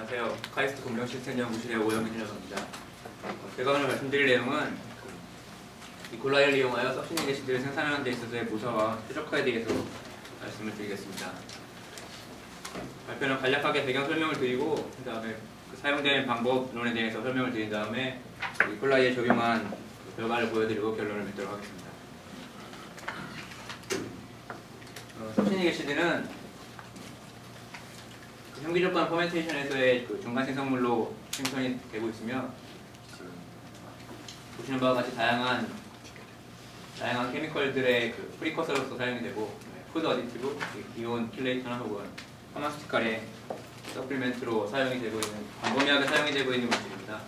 안녕하세요. 카이스트 공정 시스템 연구실의 오영민이라고 합니다. 제가 오늘 말씀드릴 내용은 이콜라이를 이용하여 서브시니 게시들을 생산하는 데 있어서의 모사와 최적화에 대해서 말씀을 드리겠습니다. 발표는 간략하게 배경 설명을 드리고 그 다음에 사용되는 방법론에 대해서 설명을 드린 다음에 이콜라이에 적용한 결과를 보여드리고 결론을 맺도록 하겠습니다. 서브시니 게시들은 현기적관 퍼멘테이션에서의 중간 생성물로 생성이 되고 있으며 보시는 바와 같이 다양한 케미컬들의 프리커서로서 사용이 되고 푸드 어디티브, 이온 킬레이터나 혹은 파마스티칼의 서플리멘트로 사용이 되고 있는 광범위하게 사용이 되고 있는 물질입니다.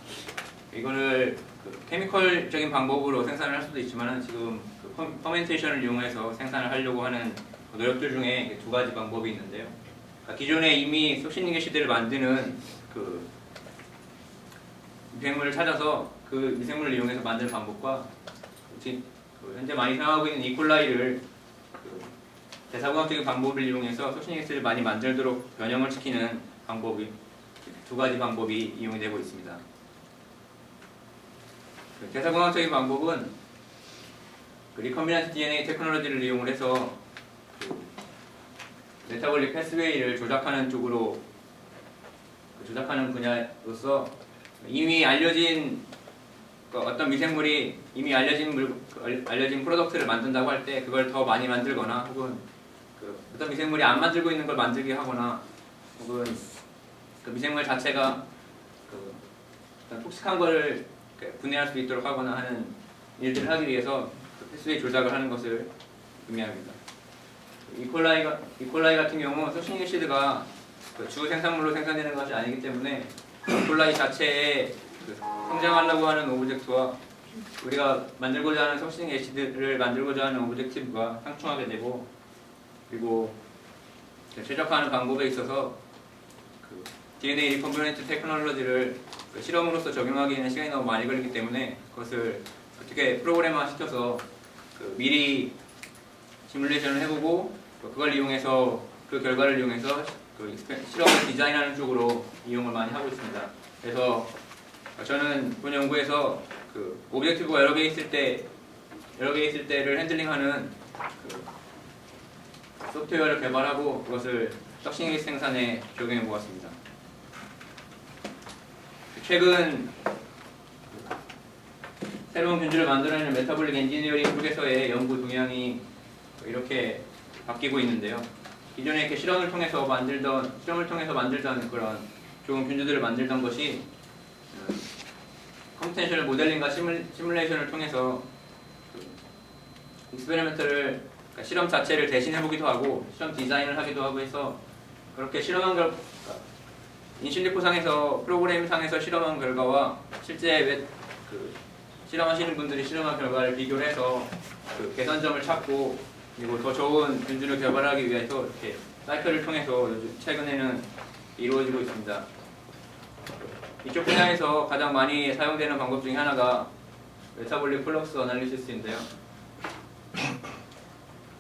이거를 케미컬적인 방법으로 생산을 할 수도 있지만 지금 퍼멘테이션을 이용해서 생산을 하려고 하는 노력들 중에 두 가지 방법이 있는데요. 기존에 이미 서브시니 게시들을 만드는 미생물을 찾아서 그 미생물을 이용해서 만드는 방법과 현재 많이 사용하고 있는 이콜라이를 대사공학적인 방법을 이용해서 서브시니 게시들을 많이 만들도록 변형을 시키는 방법이 두 가지 방법이 이용이 되고 있습니다. 대사공학적인 방법은 리커미넌트 DNA 테크놀로지를 이용을 해서 메타볼릭 패스웨이를 조작하는 쪽으로 조작하는 분야로서 이미 알려진 어떤 미생물이 이미 알려진 프로덕트를 만든다고 할 때 그걸 더 많이 만들거나 혹은 어떤 미생물이 안 만들고 있는 걸 만들게 하거나 혹은 그 미생물 자체가 톡식한 거를 분해할 수 있도록 하거나 하는 일들을 하기 위해서 패스웨이 조작을 하는 것을 의미합니다. 이콜라이 같은 경우 서브시니 게시드가 주 생산물로 생산되는 것이 아니기 때문에 이콜라이 자체에 성장하려고 하는 오브젝트와 우리가 만들고자 하는 서브시니 게시드를 만들고자 하는 오브젝티브가 상충하게 되고, 그리고 최적화하는 방법에 있어서 DNA 리컴포넌트 테크놀로지를 실험으로서 적용하기에는 시간이 너무 많이 걸리기 때문에 그것을 어떻게 프로그램화 시켜서 미리 시뮬레이션을 해보고 그걸 이용해서 그 결과를 이용해서 실험을 디자인하는 쪽으로 이용을 많이 하고 있습니다. 그래서 저는 본 연구에서 오브젝티브가 여러 개 있을 때를 핸들링하는 소프트웨어를 개발하고 그것을 서브시니 게시 생산에 적용해 보았습니다. 최근 새로운 균주를 만들어내는 메타볼릭 엔지니어링 쪽에서의 연구 동향이 이렇게 바뀌고 있는데요. 기존에 이렇게 실험을 통해서 만들던 그런 좋은 균주들을 만들던 것이 컴퓨테이셔널 모델링과 시뮬레이션을 통해서 익스페리멘트를 실험 자체를 대신해보기도 하고 실험 디자인을 하기도 하고 해서 그렇게 실험한 인실리코상에서 프로그램상에서 실험한 결과와 실제 실험하시는 분들이 실험한 결과를 비교를 해서 개선점을 찾고 그리고 더 좋은 균주를 개발하기 위해서 이렇게 사이클을 통해서 최근에는 이루어지고 있습니다. 이쪽 분야에서 가장 많이 사용되는 방법 중에 하나가 메타볼릭 플럭스 어널리시스인데요.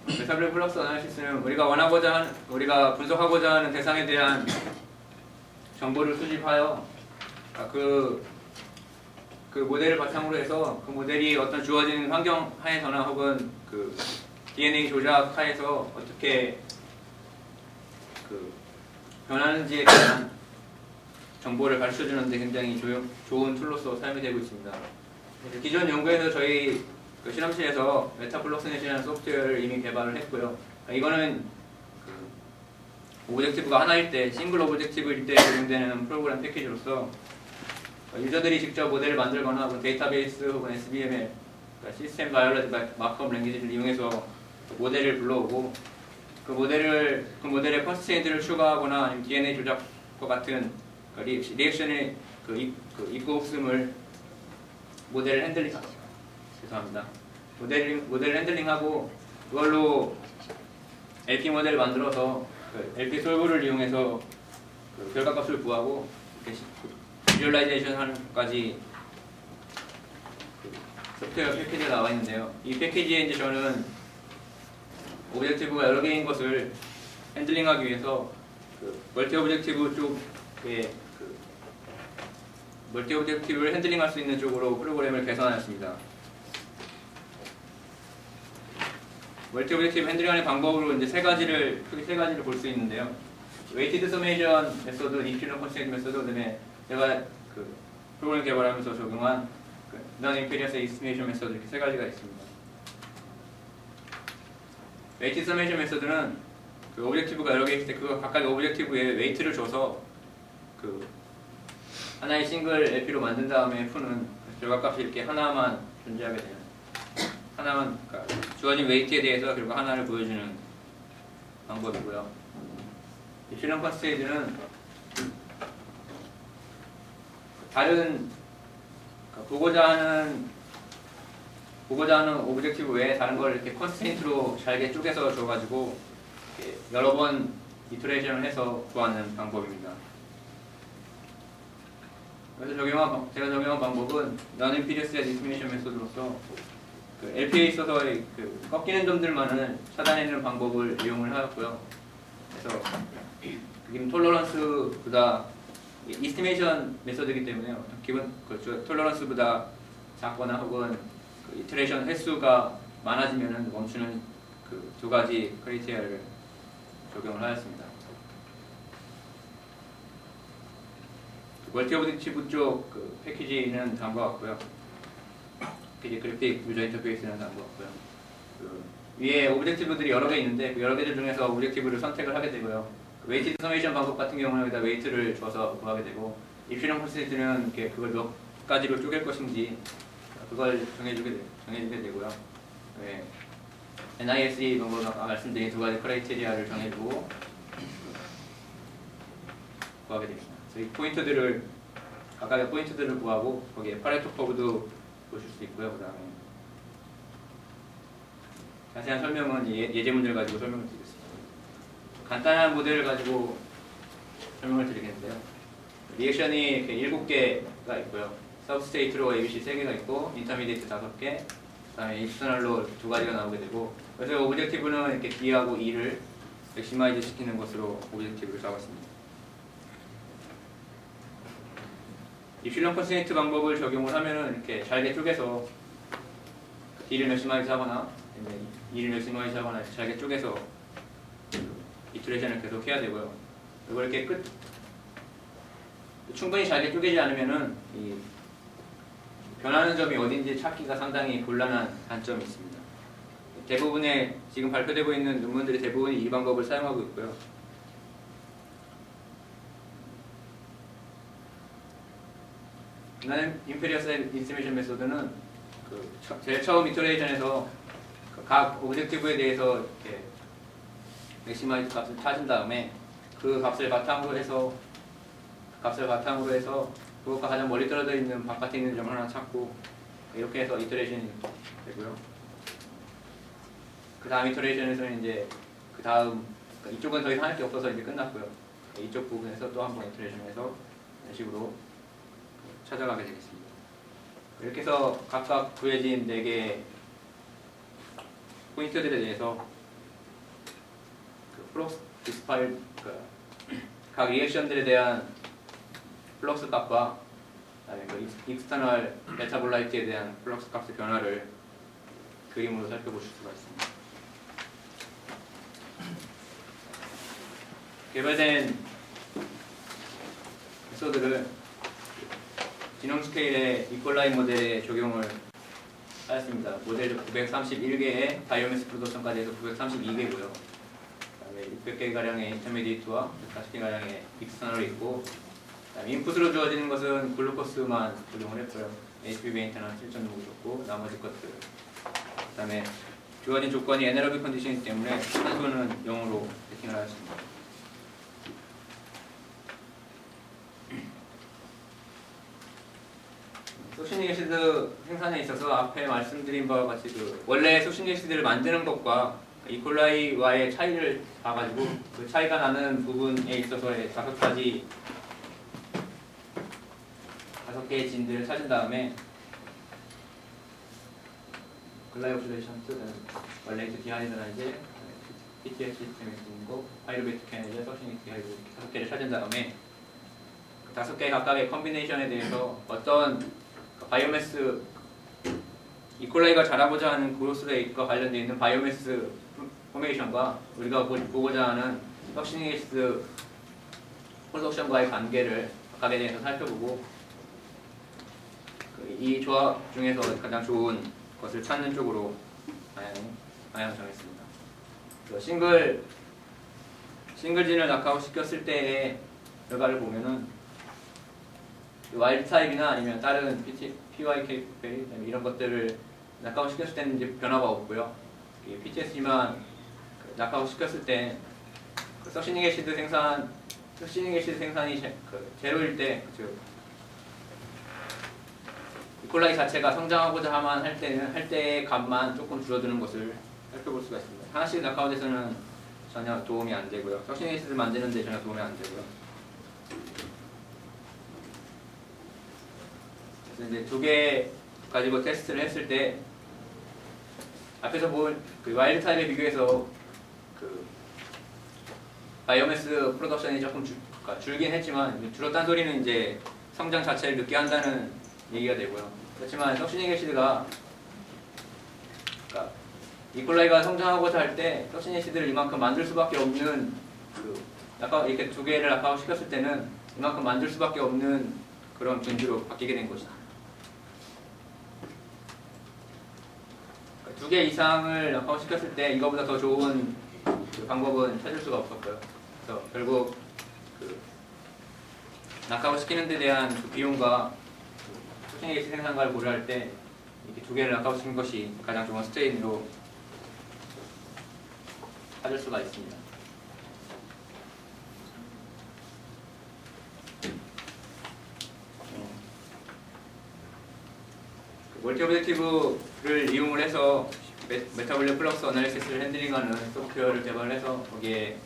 메타볼릭 플럭스 어널리시스는 우리가 분석하고자 하는 대상에 대한 정보를 수집하여 그 모델을 바탕으로 해서 그 모델이 어떤 주어진 환경 하에서나 혹은 DNA 조작 하에서 어떻게 변하는지에 대한 정보를 가르쳐주는 데 굉장히 좋은 툴로서 사용이 되고 있습니다. 기존 연구에서 저희 실험실에서 메타플럭스넷이라는 소프트웨어를 이미 개발을 했고요. 이거는 오브젝티브가 하나일 때, 싱글 오브젝티브일 때 적용되는 프로그램 패키지로서 유저들이 직접 모델을 만들거나 혹은 데이터베이스 혹은 SBML, 시스템 바이올로지 마크업 랭귀지를 이용해서 모델을 불러오고 그 모델에 컨스트레인트를 추가하거나 아니면 DNA 조작과 같은 리액션의 입구 없음을 모델을 핸들링하고 그걸로 LP 모델을 만들어서 LP 솔브를 이용해서 결과값을 구하고 비주얼라이제이션 하는 것까지 소프트웨어 패키지가 나와 있는데요. 이 패키지에 이제 저는 오브젝티브가 여러 개인 것을 핸들링하기 위해서 멀티 오브젝티브 쪽 그 멀티 오브젝티브를 핸들링할 수 있는 쪽으로 프로그램을 개선하였습니다. 멀티 오브젝티브 핸들링하는 방법으로 이제 크게 세 가지를 볼 수 있는데요. 웨이티드 서메이션 메소드, 이필런 컨스트레인트 메소드, 그다음에 제가 그 프로그램 개발하면서 적용한 non imperious estimation 메소드 이렇게 세 가지가 있습니다. 웨이티드 서메이션 메소드는 그 오브젝티브가 여러 개 있을 때 그 각각의 오브젝티브에 웨이트를 줘서 그 하나의 싱글 LP로 만든 다음에 푸는 결과값이 이렇게 하나만 존재하게 되는 하나만 그러니까 주어진 웨이트에 대해서 결과 하나를 보여주는 방법이고요. 이필런 컨스트레인트는 다른 그러니까 보고자 하는 오브젝티브 외에 다른 걸 이렇게 컨스트레인트로 잘게 쪼개서 줘가지고 여러 번 이터레이션을 해서 구하는 방법입니다. 그래서 제가 적용한 방법은 non-imperious discrimination 메소드로서 그 LP에 있어서의 그 꺾이는 점들만을 찾아내는 방법을 이용을 하였고요. 그래서 지금 톨러런스보다 이스티메이션 메소드이기 때문에요. 기본 톨러런스보다 작거나 혹은 그 이터레이션 횟수가 많아지면 멈추는 그 두 가지 크라이테리아를 적용을 하였습니다. 멀티 오브젝티브 쪽 그 패키지는 다음과 같고요. 패키지 그래픽 유저 인터페이스는 다음과 같고요. 그 위에 오브젝티브들이 여러 개 있는데 그 여러 개들 중에서 오브젝티브를 선택을 하게 되고요. 그 웨이티드 서메이션 방법 같은 경우는 여기다 웨이트를 줘서 구하게 되고 이필런 컨스트레인트는 이렇게 그걸 몇 가지로 쪼갤 것인지 그걸 정해주게 되고요. 네. NISE 방법은 아까 말씀드린 두 가지 크라이테리아를 정해주고 구하게 됩니다. 그래서 이 포인트들을 각각의 포인트들을 구하고 거기에 파레토 커브도 보실 수 있고요. 그 다음에 자세한 설명은 예제 문제를 가지고 설명을 드리겠습니다. 간단한 모델을 가지고 설명을 드리겠는데요. 리액션이 이렇게 7개가 있고요. 서브스테이트로 ABC 3개가 있고 인터미디에이트 5개, 그 다음에 익스터널로 2가지가 나오게 되고 그래서 오브젝티브는 이렇게 D하고 E를 맥시마이즈 시키는 것으로 오브젝티브를 잡았습니다. 이필런 컨스트레인트 방법을 적용을 하면은 이렇게 잘게 쪼개서 D를 맥시마이즈 하거나 E를 맥시마이즈 하거나 잘게 쪼개서 이터레이션을 계속 해야 되고요. 이걸 이렇게 충분히 잘게 쪼개지 않으면은 이 변하는 점이 어딘지 찾기가 상당히 곤란한 단점이 있습니다. 대부분의 지금 발표되고 있는 논문들이 대부분이 이 방법을 사용하고 있고요. non-imperious estimation 메소드는 제일 처음 이터레이션에서 각 오브젝티브에 대해서 이렇게 맥시마이즈 값을 찾은 다음에 그 값을 바탕으로 해서 그것과 가장 멀리 떨어져 있는 바깥에 있는 점을 하나 찾고 이렇게 해서 이터레이션이 되고요. 그 다음 이터레이션에서는 이제 그 다음 이쪽은 더 이상 할 게 없어서 이제 끝났고요. 이쪽 부분에서 또 한 번 이터레이션해서 이런 식으로 찾아가게 되겠습니다. 이렇게 해서 각각 구해진 4개의 포인트들에 대해서 그 플럭스 디스파일 각 리액션들에 대한 플럭스 값과 그다음에 그 익스터널 메타볼라이트에 대한 플럭스 값의 변화를 그림으로 살펴보실 수가 있습니다. 개발된 메소드를 지능 스케일의 이퀄라이 모델에 적용을 하였습니다. 모델 931개의 바이오매스 프로덕션까지 해서 932개고요. 그다음에 600개가량의 인터미디에이트와 140개가량의 익스터널이 있고 인풋으로 주어지는 것은 글루코스만 적용을 했고요. HP 메인테넌스 7점 정도 줬고 나머지 것들 그다음에 주어진 조건이 에너로빅 컨디션이기 때문에 산소는 0으로 세팅을 하였습니다. 소시닉 애시드 생산에 있어서 앞에 말씀드린 바와 같이 원래 소시닉 애시드를 만드는 것과 이콜라이와의 차이를 봐가지고 그 차이가 나는 부분에 있어서의 5개의 진들을 찾은 다음에 글라이오실레이션 원레이트 디하이드라이즈 PTS 시스템에 쓰는 거 파이로베트 캐네제 소시닉 디하이드 5개를 찾은 다음에 5개 각각의 컨비네이션에 대해서 어떤 바이오매스 이콜라이가 자라고자 하는 그로스 레이트와 관련되어 있는 바이오매스 포메이션과 우리가 보고자 하는 혁신의 게스 프로덕션과의 관계를 각각에 대해서 살펴보고 이 조합 중에서 가장 좋은 것을 찾는 쪽으로 방향을 정했습니다. 싱글진을 낙하웃 시켰을 때의 결과를 보면은 와일드 타입이나 아니면 다른 PYK 이런 것들을 낙하웃 시켰을 때는 이제 변화가 없고요. PTSD만 낙하웃 시켰을 때 석시닉 애시드 생산이 제로일 때, 즉 이콜라이 자체가 성장하고자 할 때의 값만 조금 줄어드는 것을 살펴볼 수가 있습니다. 하나씩 낙하웃에서는 전혀 도움이 안 되고요. 석시닉 애시드 만드는데 전혀 도움이 안 되고요. 그래서 이제 2개 가지고 테스트를 했을 때 앞에서 본 그 와일드 타입에 비교해서 그 바이오매스 프로덕션이 조금 줄긴 했지만, 줄었다는 소리는 이제 성장 자체를 늦게 한다는 얘기가 되고요. 그렇지만 석시닉 애시드가 그러니까 이콜라이가 성장하고자 할 때 석시닉 애시드를 이만큼 만들 수밖에 없는 아까 이렇게 2개를 낙하웃 시켰을 때는 이만큼 만들 수밖에 없는 그런 균주로 바뀌게 된 것이다. 2개 이상을 낙하웃 시켰을 때 이거보다 더 좋은 방법은 찾을 수가 없었고요. 그래서 결국 낙하웃 시키는 데 대한 비용과 석시닉 애시드 생산과를 고려할 때 이렇게 2개를 낙하웃 시킨 것이 가장 좋은 스트레인으로 찾을 수가 있습니다. 멀티 오브젝티브를 이용을 해서 메타블랙 플럭스 어널리시스를 핸들링하는 소프트웨어를 개발해서 거기에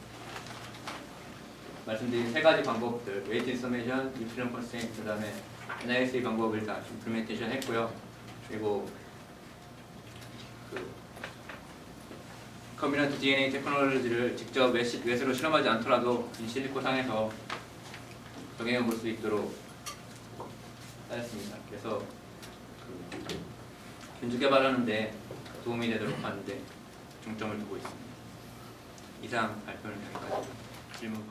말씀드린 3가지 방법들, 웨이트 인서메이션, 뉴트리언 컨스트레인트, 그 다음에 NISA 방법을 다 임플리멘테이션 했고요. 그리고 컨비넌트 DNA 테크놀로지를 직접 외수로 실험하지 않더라도 인실리코 상에서 적용해 볼 수 있도록 하였습니다. 그래서 균주 개발하는데 도움이 되도록 하는데 중점을 두고 있습니다. 이상 발표는 여기까지. 질문.